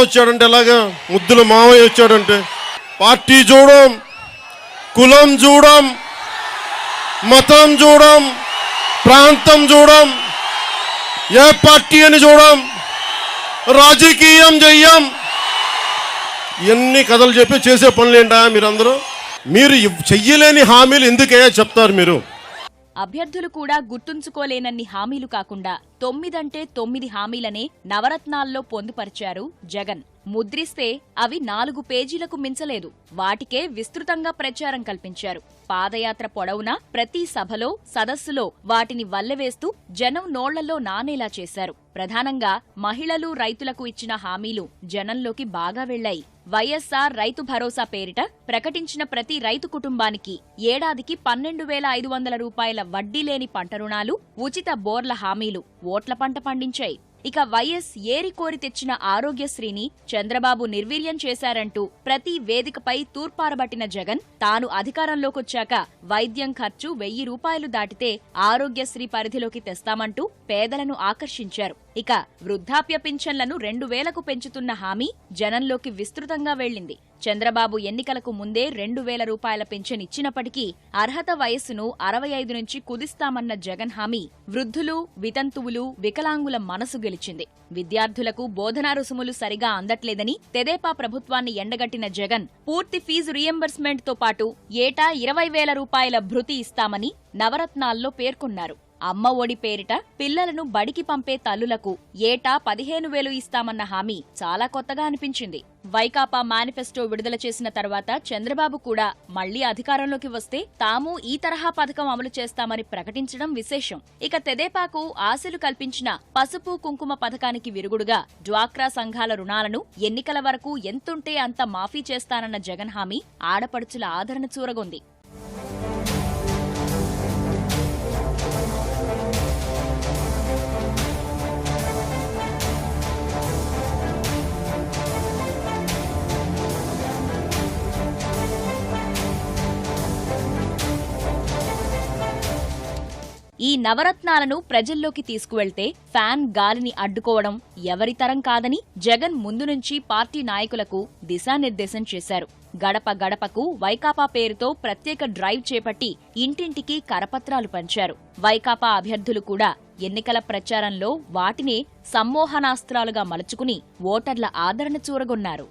వచ్చాడంటే ఎలాగా, ముద్దుల మావయ్య వచ్చాడంటే. పార్టీ చూడం, కులం చూడం, మతం చూడం, ప్రాంతం చూడం, ఏ పార్టీ అని చూడం, రాజకీయం చెయ్యం. ఎన్ని కథలు చెప్పి చేసే పనులేంటా మీరందరూ? మీరు చెయ్యలేని హామీలు ఎందుకయ్యా చెప్తారు మీరు? అభ్యర్థులు కూడా గుర్తుంచుకోలేనన్ని హామీలు కాకుండా 9 అంటే 9 హామీలనే నవరత్నాల్లో పొందుపరిచారు జగన్. ముద్రిస్తే అవి 4 పేజీలకు మించలేదు. వాటికే విస్తృతంగా ప్రచారం కల్పించారు. పాదయాత్ర పొడవునా ప్రతి సభలో, సదస్సులో వాటిని వల్లెవేస్తూ జనం నోళ్లలో నానేలా చేశారు. ప్రధానంగా మహిళలు, రైతులకు ఇచ్చిన హామీలు జనంలోకి బాగా వెళ్లాయి. వైఎస్ఆర్ రైతు భరోసా పేరిట ప్రకటించిన ప్రతి రైతు కుటుంబానికి ఏడాదికి 12,500 రూపాయల వడ్డీ లేని పంట రుణాలు, ఉచిత బోర్ల హామీలు ఓట్ల పంట పండించాయి. ఇక వైఎస్ ఏరికోరి తెచ్చిన ఆరోగ్యశ్రీని చంద్రబాబు నిర్వీర్యం చేశారంటూ ప్రతి వేదికపై తూర్పారబట్టిన జగన్ తాను అధికారంలోకొచ్చాక వైద్యం ఖర్చు 1000 రూపాయలు దాటితే ఆరోగ్యశ్రీ పరిధిలోకి తెస్తామంటూ పేదలను ఆకర్షించారు. ఇక వృద్ధాప్య పింఛన్లను 2,000కు పెంచుతున్న హామీ జనంలోకి విస్తృతంగా వెళ్లింది. చంద్రబాబు ఎన్నికలకు ముందే 2,000 రూపాయల పింఛన్ ఇచ్చినప్పటికీ అర్హత వయస్సును 65 నుంచి కుదిస్తామన్న జగన్ హామీ వృద్ధులు, వితంతువులు, వికలాంగుల మనసు గెలిచింది. విద్యార్థులకు బోధనా రుసుములు సరిగా అందట్లేదని తెదేపా ప్రభుత్వాన్ని ఎండగట్టిన జగన్ పూర్తి ఫీజు రీయింబర్స్మెంట్ తో పాటు ఏటా 20,000 రూపాయల భృతి ఇస్తామని నవరత్నాల్లో పేర్కొన్నారు. అమ్మ ఒడి పేరిట పిల్లలను బడికి పంపే తల్లులకు ఏటా 15,000 ఇస్తామన్న హామీ చాలా కొత్తగా అనిపించింది. వైకాపా మేనిఫెస్టో విడుదల చేసిన తర్వాత చంద్రబాబు కూడా మళ్లీ అధికారంలోకి వస్తే తాము ఈ తరహా పథకం అమలు చేస్తామని ప్రకటించడం విశేషం. ఇక తెదేపాకు ఆశలు కల్పించిన పసుపు కుంకుమ పథకానికి విరుగుడుగా డ్వాక్రా సంఘాల రుణాలను ఎన్నికల వరకు ఎంతుంటే అంత మాఫీ చేస్తానన్న జగన్ హామీ ఆడపడుచుల ఆదరణ చూరగొంది. ఈ నవరత్నాలను ప్రజల్లోకి తీసుకువెళ్తే ఫ్యాన్ గాలిని అడ్డుకోవడం ఎవరితరం కాదని జగన్ ముందు నుంచి పార్టీ నాయకులకు దిశానిర్దేశం చేశారు. గడప గడపకు వైకాపా పేరుతో ప్రత్యేక డ్రైవ్ చేపట్టి ఇంటింటికి కరపత్రాలు పంచారు. వైకాపా అభ్యర్థులు కూడా ఎన్నికల ప్రచారంలో వాటినే సమ్మోహనాస్త్రాలుగా మలుచుకుని ఓటర్ల ఆదరణ చూరగొన్నారు.